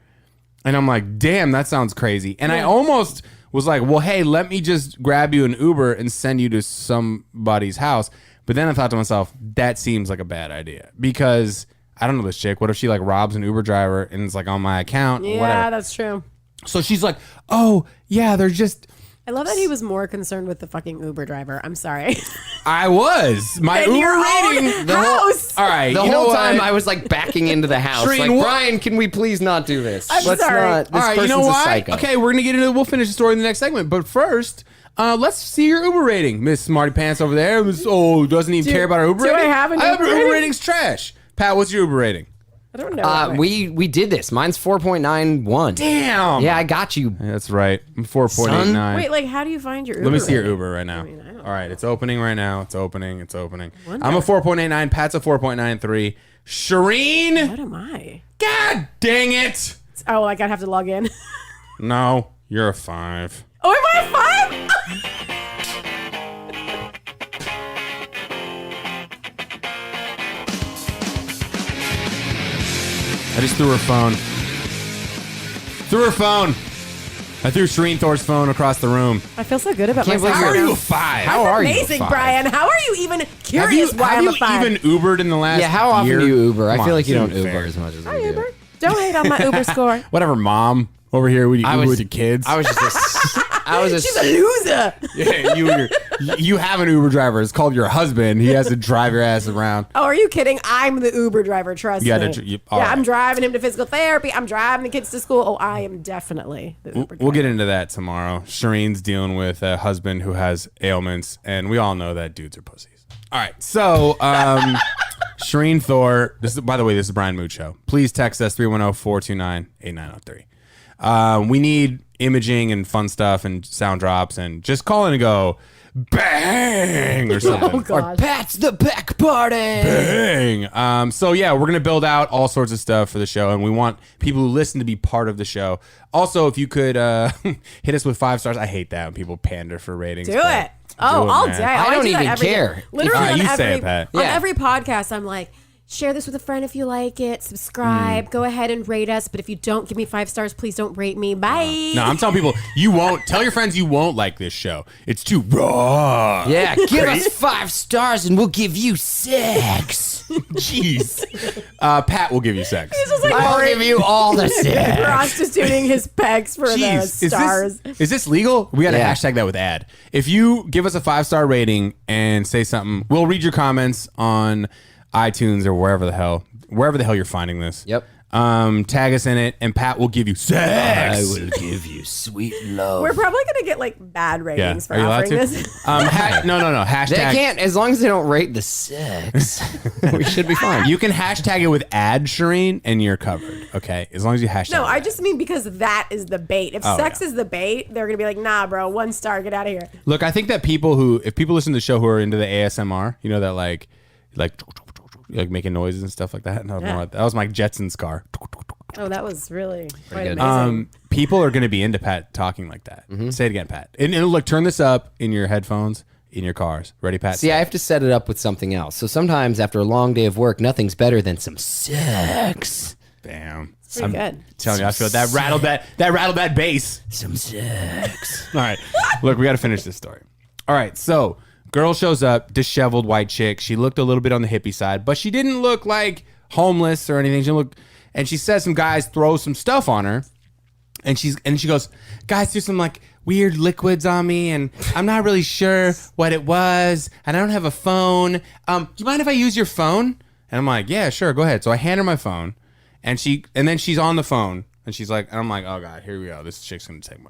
And I'm like, damn, that sounds crazy. And I almost was like, well, hey, let me just grab you an Uber and send you to somebody's house. But then I thought to myself, that seems like a bad idea because I don't know this chick. What if she like robs an Uber driver and it's like on my account? Or Yeah, whatever. that's true. So she's like, oh, yeah, they're just. I love that he was more concerned with the fucking Uber driver. I'm sorry. I was. My In your Uber own rating. house. All right. the you know whole time what? I was like backing into the house, Shreen, like what- Brian, can we please not do this? I'm Let's sorry. not. This All right, you person's know a what? psycho. Okay, we're gonna get into. We'll finish the story in the next segment. But first, let's see your Uber rating, Miss Smarty Pants over there. Doesn't even care about our Uber do I rating. have an Her Uber Uber rating? rating's trash. Pat, what's your Uber rating? I don't know. We did this. Mine's 4.91. Damn. Yeah, I got you. That's right. I'm 4.89. Wait, like, how do you find your Uber? Let me see your rating? Uber right now. mean, I don't All right, it's opening right now. It's opening. Wonder. I'm a 4.89. Pat's a 4.93. Shireen. What am I? God dang it. Oh, like I'd have to log in. No, you're a 5. Oh, am I a 5? I just threw her phone. I threw Shireen Thor's phone across the room. I feel so good about Can't myself. believe How are you're- you a 5? How are you? Amazing, Five? Brian. How are you even curious why have I'm you a 5? even Ubered in the last Yeah, how often year? do you Uber? I Come feel on, like you this don't isn't Uber fair. as much as I we do. Uber. Don't hate on my Uber score. Whatever, mom. Over here, we Uber I was with your kids. I was just She's a loser. Yeah, you have an Uber driver. It's called your husband. He has to drive your ass around. Oh, are you kidding? I'm the Uber driver. Trust You me. gotta all yeah, right. I'm driving him to physical therapy. I'm driving the kids to school. Oh, I am definitely the Uber driver. We'll get into that tomorrow. Shireen's dealing with a husband who has ailments, and we all know that dudes are pussies. All right, so Shireen Thor. By the way, this is Brian Moote Show. Please text us 310-429-8903. We need imaging and fun stuff and sound drops, and just call in and go bang or something. Oh, God. Pat's the back party. Bang. So yeah, we're gonna build out all sorts of stuff for the show, and we want people who listen to be part of the show. Also, if you could hit us with 5 stars. I hate that when people pander for ratings. Do but it. Oh, all man. day. I don't do that even every day. care. Literally, All right, on you every, say it, Pat. on Yeah. every podcast, I'm like, share this with a friend if you like it. Subscribe. Go ahead and rate us. But if you don't give me 5 stars, please don't rate me. Bye. No, I'm telling people you won't. Tell your friends you won't like this show. It's too raw. Yeah, give us 5 stars and we'll give you 6. Jeez. Pat will give you sex. This is like I'll give you all the 6. prostituting his pecs for Jeez, the stars. is this legal? We got to Yeah. hashtag that with ad. If you give us a 5-star rating and say something, we'll read your comments on iTunes or wherever the hell you're finding this. Yep. Tag us in it, and Pat will give you sex. give you sweet love. We're probably gonna get like bad ratings for Are you allowed offering to? this. No. They Hashtag. can't, as long as they don't rate the 6. We should be fine. You can hashtag it with ad, Shireen, and you're covered. Okay, as long as you hashtag. No, it. I just mean because that is the bait. If Oh, sex yeah. is the bait, they're gonna be like, nah, bro, 1 star, get out of here. Look. I think that if people listen to the show who are into the ASMR, you know that like making noises and stuff like that. No, Yeah. that was my Jetsons car. Oh, that was really quite good. amazing. People are going to be into Pat talking like that. Say it again, Pat. And look, turn this up in your headphones, in your cars. Ready, Pat? See, I have to set it up with something else. So sometimes after a long day of work, nothing's better than some sex. Bam. Pretty good. Telling you, I feel that rattled that bass. Some sex. All right. Look, we got to finish this story. All right. So, girl shows up, disheveled white chick. She looked a little bit on the hippie side, but she didn't look like homeless or anything. She looked, and she says some guys throw some stuff on her, and she goes, guys, there's some like weird liquids on me, and I'm not really sure what it was, and I don't have a phone. Do you mind if I use your phone? And I'm like, yeah, sure, go ahead. So I hand her my phone, and then she's on the phone. And she's like, and I'm like, oh God, here we go. This chick's gonna take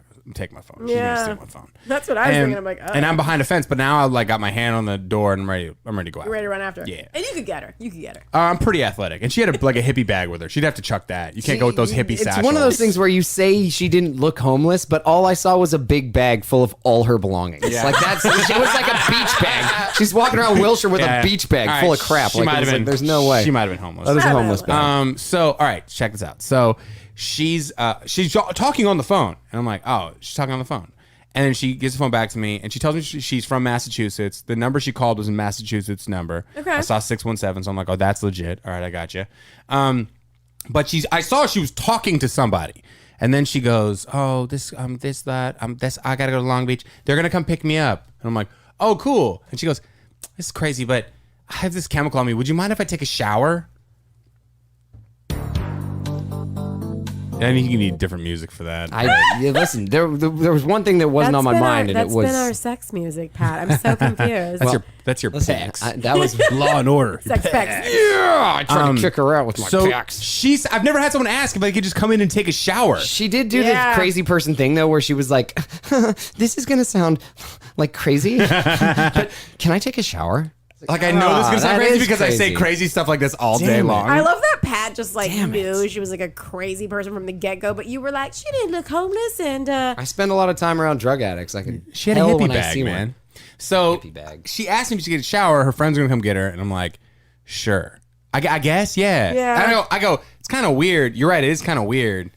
my phone. She's Yeah. gonna steal my phone. That's what I was thinking. I'm like, oh. And I'm behind a fence, but now I like got my hand on the door and I'm ready to go out. You're ready to run after her. Yeah. And you could get her. You could get her. I'm pretty athletic, and she had a hippie bag with her. She'd have to chuck that. You can't go with those hippie It's satchels. one of those things where you say she didn't look homeless, but all I saw was a big bag full of all her belongings. Yeah. Like it was like a beach bag. She's walking around Wilshire with Yeah. a beach bag All right, full of crap. She Like, might it have was been. like, there's no way. She might have been homeless. That is a Might have homeless been. bag. So all right, check this out. So she's talking on the phone, and I'm like, oh, she's talking on the phone. And then she gives the phone back to me, and she tells me she's from Massachusetts. The number she called was a Massachusetts number. Okay. I saw 617, so I'm like, oh, that's legit. All right, I got you. But I saw she was talking to somebody, and then she goes, oh, I gotta go to Long Beach. They're gonna come pick me up, and I'm like, oh, cool. And she goes, this is crazy, but I have this chemical on me. Would you mind if I take a shower? I think you need different music for that. Listen, there was one thing that wasn't on my mind, and it was... That's been our sex music, Pat. I'm so confused. That's your pecs. that was Law and Order. Sex pecs. Yeah, I tried to kick her out with my pecs. I've never had someone ask if I could just come in and take a shower. She did do the crazy person thing, though, where she was like, this is going to sound like crazy, but can I take a shower? Like, I know this is going to sound crazy because I say crazy stuff like this all day long. I love that Pat just knew she was like a crazy person from the get-go, but you were like, she didn't look homeless, and I spend a lot of time around drug addicts. She had a hippie bag, man. So she asked me if she could get a shower. Her friend's going to come get her, and I'm like, sure. I guess, yeah. Yeah. I go, it's kind of weird. You're right, it is kind of weird.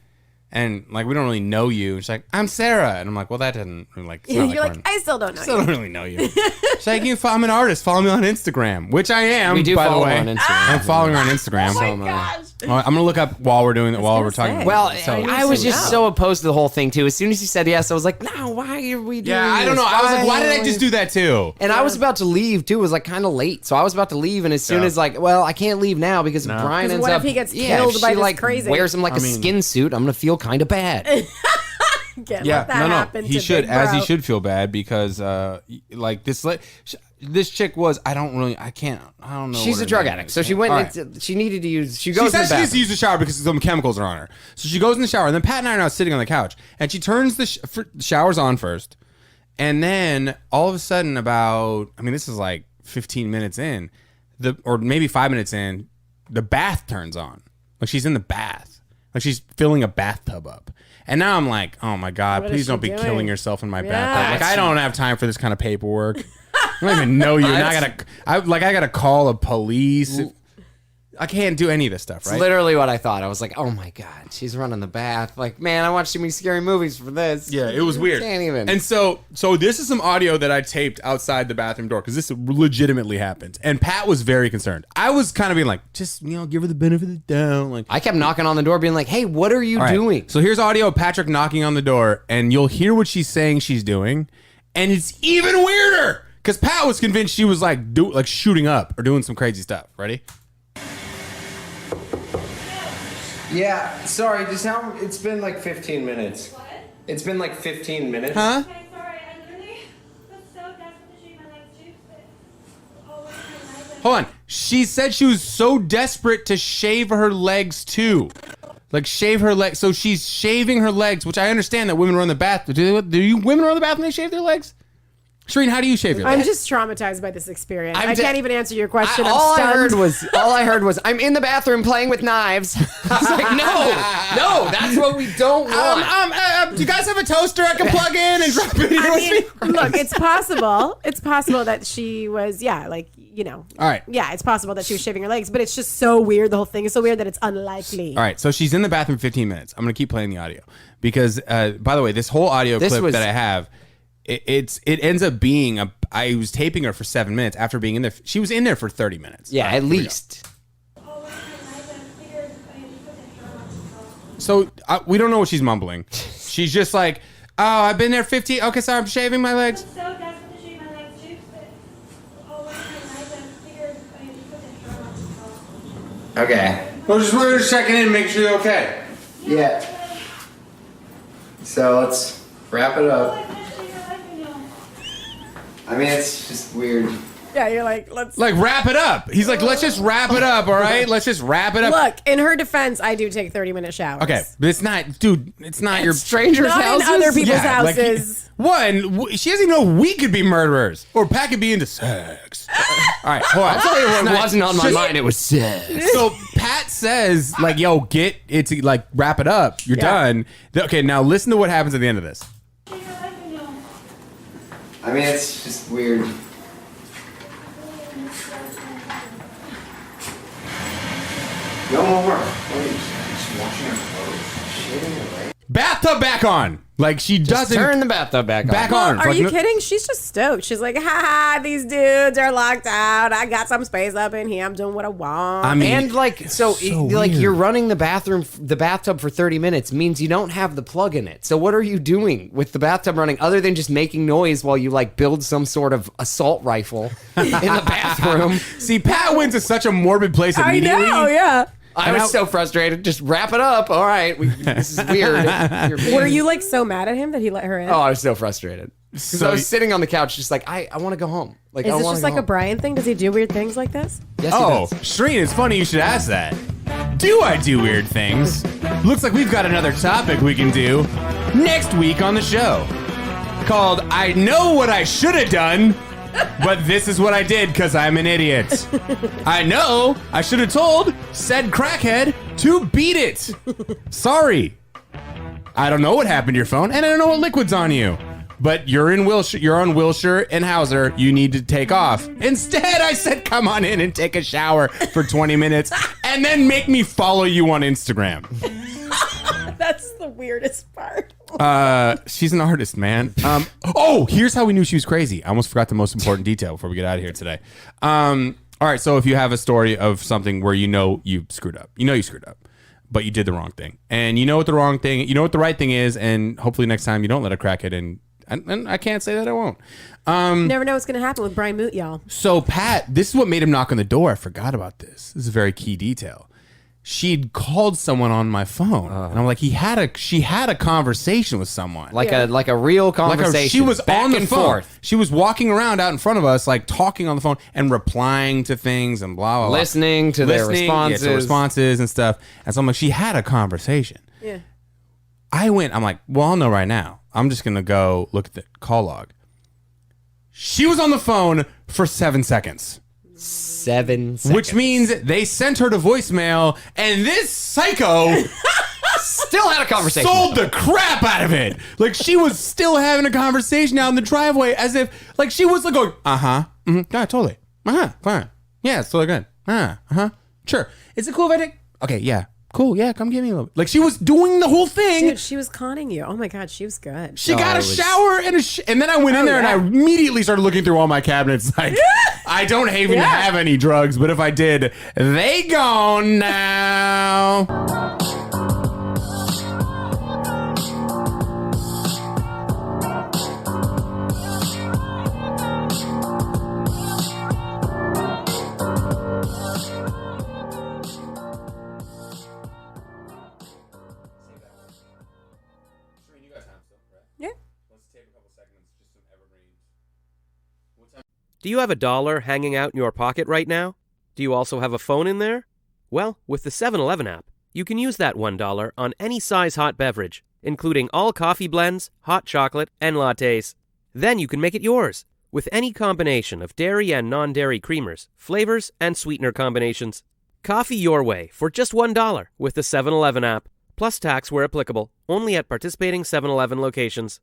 And like, we don't really know you. She's like, I'm Sarah. And I'm like, well, that doesn't like. You're like, I still don't know. Still don't really know you. She's like, I'm an artist. Follow me on Instagram, which I am. We do by follow the way. her on Instagram. I'm following her on Instagram. Oh my gosh. I'm gonna look up while we're doing it. While we're talking. say. Well, So- I was just so opposed to the whole thing, too. As soon as he said yes, I was like, no, why are we doing Yeah, I don't this? know. I was like, why did I just do that too? And I was about to leave, too. It was like kind of late. So I was about to leave, and as soon as I can't leave now because if Brian 'Cause ends what up... if he gets if killed by she, this crazy? wears him like a skin suit, I'm going to feel kind of bad. Let that happen He to should, Big as he Bro. should feel bad because, like this chick was. I don't know. She's what a her drug name addict. is. So she went, All right. she needed to use... She She goes to says the she needs to bathroom. use the shower because some chemicals are on her. So she goes in the shower, and then Pat and I are now sitting on the couch, and she turns the shower's on first, and then all of a sudden, this is like 15 minutes in, or maybe 5 minutes in, the bath turns on. Like she's in the bath, like she's filling a bathtub up. And now I'm like, oh my God, What please is don't she be doing? killing yourself in my Yeah. bathtub. Like I don't have time for this kind of paperwork. I don't even know you. And I gotta call the police. I can't do any of this stuff, right? It's literally what I thought. I was like, oh my God, she's running the bath. Like, man, I watched too many scary movies for this. Yeah, it was weird. Can't even. And so this is some audio that I taped outside the bathroom door because this legitimately happened. And Pat was very concerned. I was kind of being like, just give her the benefit of the doubt. Like, I kept knocking on the door being like, hey, what are you all right, doing? So here's audio of Patrick knocking on the door, and you'll hear what she's saying she's doing, and it's even weirder because Pat was convinced she was like shooting up or doing some crazy stuff. Ready? Yeah, sorry, it's been like 15 minutes. What? It's been like 15 minutes. Huh? Okay, sorry. I literally was so desperate to shave my legs too. But Hold on. She said she was so desperate to shave her legs too. Like shave her legs. So she's shaving her legs, which I understand that women run the bath. Do you women run the bath when they shave their legs? Shireen, how do you shave your legs? I'm just traumatized by this experience. I'm I de- can't even answer your question. All I'm I stunned. heard was, I'm in the bathroom playing with knives. I was like, no, that's what we don't want. Do you guys have a toaster I can plug in and drop it in? I mean, look, it's possible. It's possible that she was, All right. Yeah, it's possible that she was shaving her legs, but it's just so weird. The whole thing is so weird that it's unlikely. All right, so she's in the bathroom 15 minutes. I'm going to keep playing the audio because, by the way, this whole audio clip that I have, it ends up being I was taping her for 7 minutes after being in there. She was in there for 30 minutes. Yeah, All right, at here we go. least. So we don't know what she's mumbling. She's just like, oh, I've been there 15. Okay, sorry, I'm shaving my legs. so desperate to shave my legs too. But Okay. We're just checking in, make sure you're okay. Yeah. So let's wrap it up. I mean, it's just weird. Yeah, you're like, let's Wrap it up. He's like, let's just wrap it up, all right? Let's just wrap it up. look. In her defense, I do take 30-minute showers. Okay, but it's not, dude. It's not your Strangers' Not houses. in other people's like, houses. she doesn't even know we could be murderers or Pat could be into sex. All right, hold on. I'll tell you what wasn't on my mind. It was sex. So Pat says, like, yo, get it to like wrap it up. You're done. Okay, now listen to what happens at the end of this. I mean, it's just weird. No more. Please. She's washing her clothes. Bathtub back on. Like she doesn't Turn the bathtub back on. on. Are Like, you no- kidding? She's just stoked. She's like, ha, these dudes are locked out. I got some space up in here. I'm doing what I want. I mean, And like so like weird. you're running the bathtub for 30 minutes means you don't have the plug in it. So what are you doing with the bathtub running other than just making noise while you like build some sort of assault rifle in the bathroom? see, Pat went to such a morbid place I immediately. know, yeah. I was so frustrated. Just wrap it up. All right, this is weird. Were you like so mad at him that he let her in? Oh, I was so frustrated because So I was sitting on the couch, just like I want to go home. Like, Is I this wanna just go like a home. Brian thing? Does he do weird things like this? Yes, he Oh, does. Shreen, it's funny you should ask that. Do I do weird things? Looks like we've got another topic we can do next week on the show called I Know What I Should Have Done, but this is what I did because I'm an idiot. I know I should have told said crackhead to beat it. Sorry. I don't know what happened to your phone, and I don't know what liquid's on you. But you're in Wilshire. You're on Wilshire and Hauser. You need to take off. Instead, I said, "Come on in and take a shower for 20 minutes, and then make me follow you on Instagram." That's the weirdest part. She's an artist, man. Oh, here's how we knew she was crazy. I almost forgot the most important detail before we get out of here today. All right, so if you have a story of something where you know you screwed up, but you did the wrong thing, and you know what the right thing is, and hopefully next time you don't let a crackhead in. And I can't say that I won't. Never know what's going to happen with Brian Moote, y'all. So Pat, this is what made him knock on the door. I forgot about this. This is a very key detail. She'd called someone on my phone, and I'm like, she had a conversation with someone, Like a real conversation. she was back on the and phone. forth. She was walking around out in front of us, like talking on the phone and replying to things and blah blah blah. Listening to their responses. And stuff. And so I'm like, she had a conversation. Yeah. I'm like, well, I'll know right now. I'm just gonna go look at the call log. She was on the phone for 7 seconds. 7 seconds. Which means they sent her to voicemail, and this psycho still had a conversation. sold the crap out of it. Like she was still having a conversation out in the driveway, as if like she was like going, yeah, totally, fine, yeah, it's totally good, sure. Is it cool if I take? Okay, yeah, cool, yeah, come give me a little. Like she was doing the whole thing. Dude, she was conning you. Oh my God, she was good. She got a shower and and then I went in there and I immediately started looking through all my cabinets. Like, I don't even have any drugs, but if I did, they gone now. Yeah. Do you have $1 hanging out in your pocket right now? Do you also have a phone in there? Well, with the 7-Eleven app, you can use that $1 on any size hot beverage, including all coffee blends, hot chocolate, and lattes. Then you can make it yours with any combination of dairy and non-dairy creamers, flavors, and sweetener combinations. Coffee your way for just $1 with the 7-Eleven app, plus tax where applicable, only at participating 7-Eleven locations.